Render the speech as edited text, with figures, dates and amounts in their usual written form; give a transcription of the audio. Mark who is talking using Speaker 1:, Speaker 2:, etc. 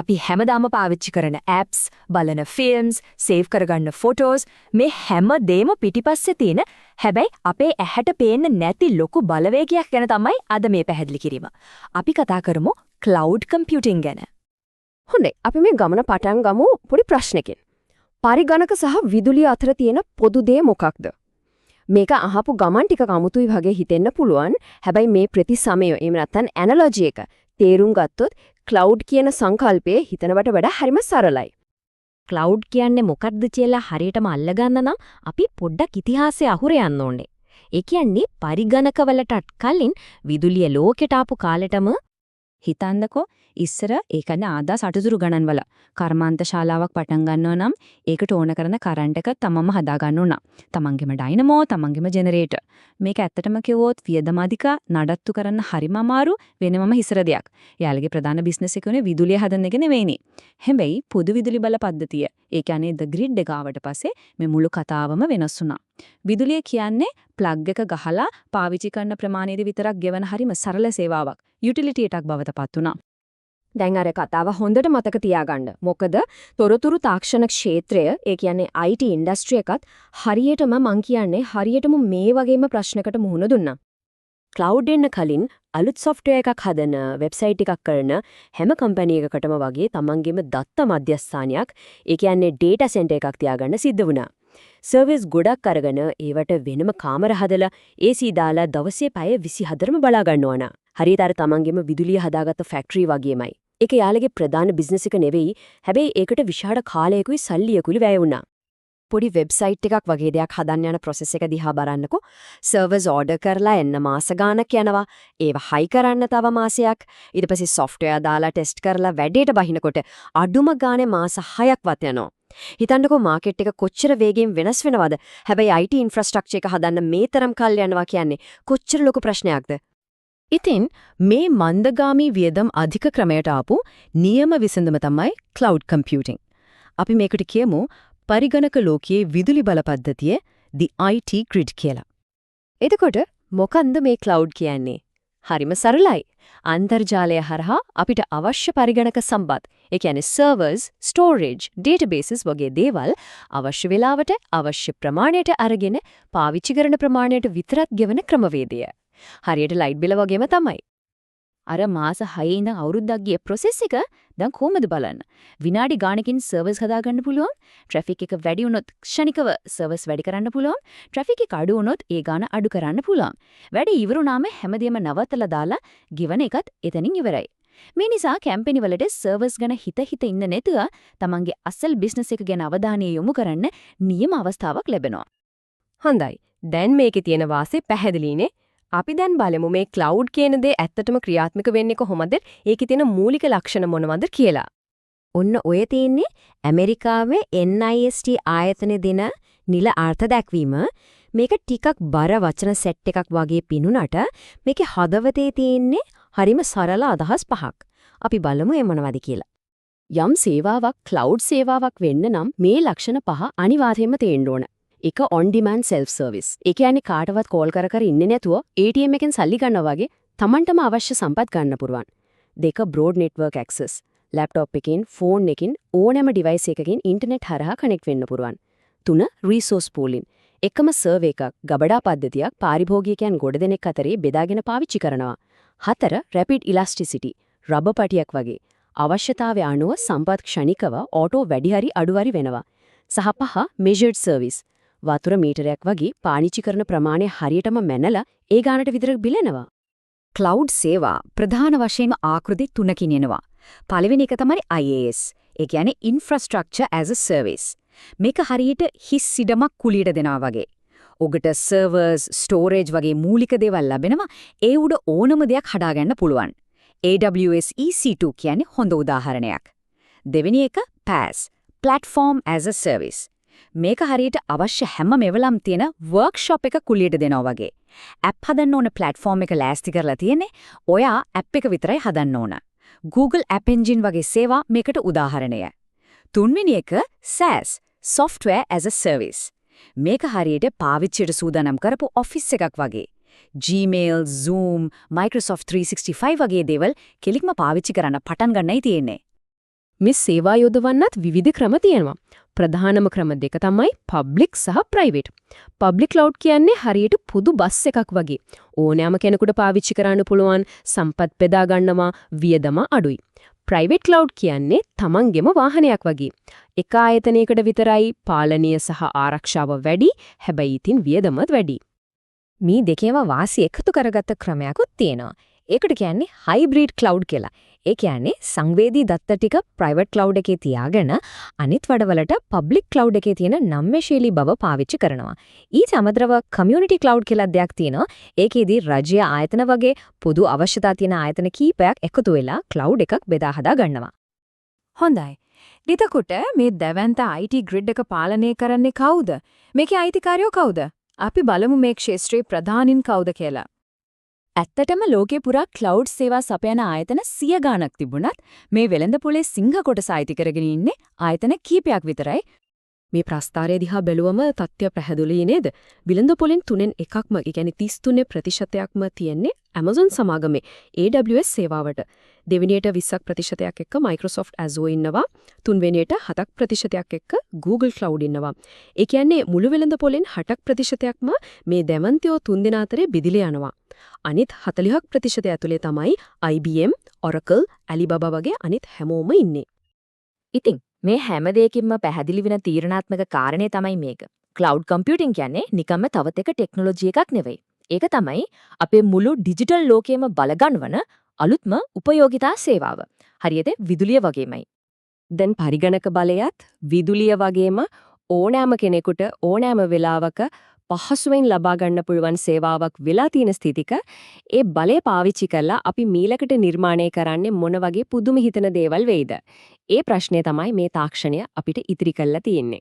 Speaker 1: අපි හැමදාම පාවිච්චි කරන apps, බලන films, save කරගන්න photos මේ හැම දෙම පිටිපස්සේ තියෙන හැබැයි අපේ ඇහැට පේන්නේ නැති ලොකු බලවේගයක් ගැන තමයි අද මේ පැහැදිලි කිරීම. අපි කතා කරමු cloud computing ගැන.
Speaker 2: හොඳයි. අපි මේ ගමන පටන් ගමු පොඩි ප්‍රශ්නකින්. පරිගණක සහ විදුලිය අතර තියෙන පොදු දේ මොකක්ද? මේක අහපු ගමන් ටික අමුතුයි වගේ හිතෙන්න පුළුවන්. හැබැයි මේ ප්‍රතිසමය එහෙම නැත්නම් ඇනලොජි එක තේරුම් ගත්තොත් cloud කියන සංකල්පයේ හිතනවට වඩා හරිම සරලයි.
Speaker 3: ක්ලවුඩ් කියන්නේ මොකක්ද කියලා හරියටම අල්ලගන්න නම් අපි පොඩ්ඩක් ඉතිහාසය අහුර යන්න ඕනේ. ඒ කියන්නේ පරිගණකවලටත් කලින් විදුලිය ලෝකෙට ආපු කාලෙටම
Speaker 4: හිතන්නකෝ ඉස්සර ඒ කියන්නේ ආදා සටුතුරු ගණන් වල කර්මාන්ත ශාලාවක් පටන් ගන්නවා නම් ඒකට ඕන කරන කරන්ට් එක තමම හදා ගන්න උනා. තමන්ගේම ඩයිනමෝ, තමන්ගේම ජෙනරේටර්. මේක ඇත්තටම කිව්වොත් වියදම අධික නඩත්තු කරන්න හරිම අමාරු වෙනමම හිසර දෙයක්. යාළුගේ ප්‍රධාන බිස්නස් එක උනේ විදුලිය හදන එක නෙවෙයිනේ. හැබැයි පොදු විදුලි බල පද්ධතිය, ඒ කියන්නේ ද ග්‍රිඩ් එක ආවට පස්සේ මේ මුළු කතාවම වෙනස් වුණා. විදුලිය කියන්නේ ප්ලග් එක ගහලා පාවිච්චි කරන ප්‍රමාණයට විතරක් ගෙවන හරිම සරල සේවාවක්. යුටිලිටි එකක් බවට පත් වුණා.
Speaker 2: දැන් අර කතාව හොඳට මතක තියාගන්න. මොකද තොරතුරු තාක්ෂණ ක්ෂේත්‍රය, ඒ කියන්නේ IT ඉන්ඩස්ට්‍රි එකත් හරියටම මං කියන්නේ හරියටම මේ වගේම ප්‍රශ්නකට මුහුණ දුන්නා. ක්ලවුඩ් එන්න කලින් අලුත් software එකක් හදන, වෙබ්සයිට් එකක් කරන හැම කම්පැනි එකකටම වගේ තමන්ගේම දත්ත මධ්‍යස්ථානයක්, ඒ කියන්නේ data center එකක් තියාගන්න සිද්ධ වුණා. සර්විස් ගොඩක් අරගෙන ඒවට වෙනම කාමර හදලා AC දාලා දවසේ පැය 24ම බලා ගන්නවා නා. හරියට අර තමන්ගේම විදුලිය හදාගත්ත ෆැක්ටරි වගේමයි. ඒක යාළුගේ ප්‍රධාන බිස්නස් එක නෙවෙයි. හැබැයි ඒකට විශාල කාලයකුයි සල්ලියකුයි වැය වුණා. පොඩි වෙබ්සයිට් එකක් වගේ දෙයක් හදන්න යන process එක දිහා බලන්නකෝ. සර්වර්ස් ඕඩර් කරලා එන්න මාස ගාණක් යනවා. ඒව හයි කරන්න තව මාසයක්. ඊට පස්සේ software දාලා ටෙස්ට් කරලා වැඩේට බහිනකොට අඩුම ගානේ මාස 6ක්වත් යනවා. හිතන්නකෝ මාකට් එක කොච්චර වේගෙන් වෙනස් වෙනවද? හැබැයි IT ඉන්ෆ්‍රාස්ට්‍රක්චර් එක හදන්න මේ තරම් කල් යනවා කියන්නේ කොච්චර ලොකු ප්‍රශ්නයක්ද?
Speaker 5: ඉතින් මේ මන්දගාමී වියදම් අධික ක්‍රමයට ආපු නියම විසඳුම තමයි cloud computing. අපි මේකට කියමු පරිගණක ලෝකයේ විදුලි බල පද්ධතිය the IT grid කියලා.
Speaker 2: එතකොට මොකන්ද මේ cloud කියන්නේ? හරිම සරලයි. අන්තර්ජාලය හරහා අපිට අවශ්‍ය පරිගණක සම්පත්, ඒ කියන්නේ servers, storage, databases වගේ දේවල් අවශ්‍ය වෙලාවට අවශ්‍ය ප්‍රමාණයට අරගෙන පාවිච්චි කරන ප්‍රමාණයට විතරක් ගෙවන ක්‍රමවේදය. හරියට ලයිට් බිල වගේම තමයි.
Speaker 4: අර මාස 6 ඉඳන් අවුරුද්දක් ගිය process එක දැන් කොහොමද බලන්න. විනාඩි ගාණකින් සර්වර්ස් හදා ගන්න පුළුවන්. ට්‍රැෆික් එක වැඩි වුණොත් ක්ෂණිකව සර්වර්ස් වැඩි කරන්න පුළුවන්. ට්‍රැෆික් එක අඩු වුණොත් ඒ ගාණ අඩු කරන්න පුළුවන්. වැඩි ඉවරුනාම හැමදේම නවත්තලා දාලා ගෙවන එකත් එතනින් ඉවරයි. මේ නිසා කැම්පැනි වලට සර්වර්ස් ගැන හිත ඉන්න නැතුව තමන්ගේ අසල් බිස්නස් එක ගැන අවධානය යොමු කරන්න නියම අවස්ථාවක් ලැබෙනවා.
Speaker 2: හොඳයි. දැන් මේකේ තියෙන වාසේ පැහැදිලිනේ. අපි දැන් බලමු මේ cloud කියන දේ ඇත්තටම ක්‍රියාත්මක වෙන්නේ කොහොමද? ඒකේ තියෙන මූලික ලක්ෂණ මොනවද කියලා.
Speaker 3: ඔන්න ඔය තියෙන්නේ ඇමරිකාවේ NIST ආයතනයේ දෙන නිල අර්ථ දැක්වීම. මේක ටිකක් බර වචන සෙට් එකක් වගේ පිනුනට මේකේ හදවතේ තියෙන්නේ හරිම සරල අදහස් පහක්. අපි බලමු ඒ මොනවද කියලා. යම් සේවාවක් cloud සේවාවක් වෙන්න නම් මේ ලක්ෂණ පහ අනිවාර්යයෙන්ම තියෙන්න ඕන. එක on demand self service. ඒ කියන්නේ කාටවත් කෝල් කර ඉන්නේ නැතුව ATM එකෙන් සල්ලි ගන්නවා වගේ Tamanටම අවශ්‍ය සම්පත් ගන්න පුරුවන්. දෙක broad network access. laptop එකකින්, phone එකකින් ඕනෑම device එකකින් internet හරහා connect වෙන්න පුරුවන්. 3 resource pooling. එකම server එකක් ගබඩා පද්ධතියක් පාරිභෝගිකයන් ගොඩ දෙනෙක් අතරේ බෙදාගෙන පාවිච්චි කරනවා. 4 rapid elasticity. රබර් පටියක් වගේ. අවශ්‍යතාවය අනුව සම්පත් ක්ෂණිකව auto වැඩි හරි අඩු හරි වෙනවා. සහ 5 measured service. වතුර මීටරයක් වගේ පාවිච්චි කරන ප්‍රමාණය හරියටම මැනලා ඒ ගානට විතරක් බිලනවා.
Speaker 1: cloud සේවා ප්‍රධාන වශයෙන්ම ආකෘති තුනකින් එනවා. පළවෙනි එක තමයි IaaS. ඒ කියන්නේ infrastructure as a service. මේක හරියට හිස් ඉඩමක් කුලියට දෙනවා වගේ. ඔකට servers, storage වගේ මූලික දේවල් ලැබෙනවා. ඒ උඩ ඕනම දෙයක් හදාගන්න පුළුවන්. AWS EC2 කියන්නේ හොඳ උදාහරණයක්. දෙවෙනි එක PaaS, platform as a service. මේක හරියට අවශ්‍ය හැම මෙවලම් තියෙන වර්ක්ෂොප් එක කුලියට දෙනවා වගේ. ඇප් හදන්න ඕන platform එක ලෑස්ති කරලා තියෙන්නේ. ඔයා ඇප් එක විතරයි හදන්න ඕන. Google App Engine වගේ සේවා මේකට උදාහරණය. තුන්වෙනි එක SaaS, software as a service. මේක හරියට පාවිච්චියට සූදානම් කරපු ඔෆිස් එකක් වගේ. Gmail, Zoom, Microsoft 365 වගේ දේවල් කෙලික්ම පාවිච්චි කරන්න පටන් ගන්නයි තියෙන්නේ.
Speaker 2: මේ සේවා යොදවන්නත් විවිධ ක්‍රම තියෙනවා. ප්‍රධානම ක්‍රම දෙක තමයි පබ්ලික් සහ ප්‍රයිවට්. පබ්ලික් ක්ලවුඩ් කියන්නේ හරියට පොදු බස් එකක් වගේ. ඕනෑම කෙනෙකුට පාවිච්චි කරන්න පුළුවන්, සම්පත් බෙදා ගන්නවා, වියදම අඩුයි. ප්‍රයිවට් ක්ලවුඩ් කියන්නේ තමන්ගේම වාහනයක් වගේ. එක ආයතනයකට විතරයි පාලනීය සහ ආරක්ෂාව වැඩි, හැබැයි ඉතින් වියදමත් වැඩි.
Speaker 1: මේ දෙකේම වාසි එකතු කරගත්ත ක්‍රමයක්ත් තියෙනවා. ඒකට කියන්නේ හයිබ්‍රිඩ් ක්ලවුඩ් කියලා. ඒ කියන්නේ සංවේදී දත්ත ටික ප්‍රයිවට් ක්ලවුඩ් එකේ තියාගෙන අනිත් වැඩවලට පබ්ලික් ක්ලවුඩ් එකේ තියෙන නම්‍යශීලී බව පාවිච්චි කරනවා. ඊට අමතරව කමියුනිටි ක්ලවුඩ් කියලා දෙයක් තියෙනවා. ඒකෙදී රජීය ආයතන වගේ පොදු අවශ්‍යතා තියෙන ආයතන කීපයක් එකතු වෙලා ක්ලවුඩ් එකක් බෙදා හදා ගන්නවා.
Speaker 4: හොඳයි. ඊටකොට මේ දැවැන්ත IT ග්‍රිඩ් එක පාලනය කරන්නේ කවුද? මේකේ අයිතිකාරයෝ කවුද? අපි බලමු මේ ක්ෂේත්‍රයේ ප්‍රධානින් කවුද කියලා. ඇත්තටම ලෝකේ පුරා ක්ලවුඩ් සේවා සපයන ආයතන 100 ගාණක් තිබුණත් මේ වෙළඳපොලේ සිංහ කොටස අයිති කරගෙන ඉන්නේ ආයතන කීපයක් විතරයි.
Speaker 2: මේ ප්‍රස්තාරය දිහා බැලුවම තත්ත්වය පැහැදිලි නේද? විලඳපොලෙන් 3න් එකක්ම, ඒ කියන්නේ 33%ක්ම තියෙන්නේ Amazon සමාගමේ AWS සේවාවට. දෙවෙනියට 20% එක්ක Microsoft Azure ඉන්නවා. තුන්වෙනියට 7% එක්ක Google Cloud ඉන්නවා. ඒ කියන්නේ මුළු විලඳපොලෙන් 60%ක්ම මේ දෙවන්තයෝ තුන්දෙනා අතරේ බෙදිලා යනවා. අනිත් 40% ඇතුලේ තමයි IBM, Oracle, Alibaba වගේ අනිත් හැමෝම ඉන්නේ.
Speaker 4: ඉතින් මේ හැම දෙයකින්ම පැහැදිලි වෙන තීරණාත්මක කාරණේ තමයි මේක. ක්ලවුඩ් කම්පියුටිං කියන්නේ නිකම්ම තවත් එක ටෙක්නොලොජි එකක් නෙවෙයි. ඒක තමයි අපේ මුළු ඩිජිටල් ලෝකයේම බලගන්වන අලුත්ම උපයෝගිතා සේවාව. හරියට විදුලිය වගේමයි.
Speaker 2: දැන් පරිගණක බලයත් විදුලිය වගේම ඕනෑම කෙනෙකුට ඕනෑම වෙලාවක පහසුවෙන් ලබා ගන්න පුළුවන් සේවාවක් වෙලා තියෙන ස්ථිතික ඒ බලය පාවිච්චි කරලා අපි මීලකට නිර්මාණය කරන්නේ මොන වගේ පුදුම හිතන දේවල් වෙයිද? ඒ ප්‍රශ්නේ තමයි මේ තාක්ෂණය අපිට ඉදිරි කරලා තියෙන්නේ.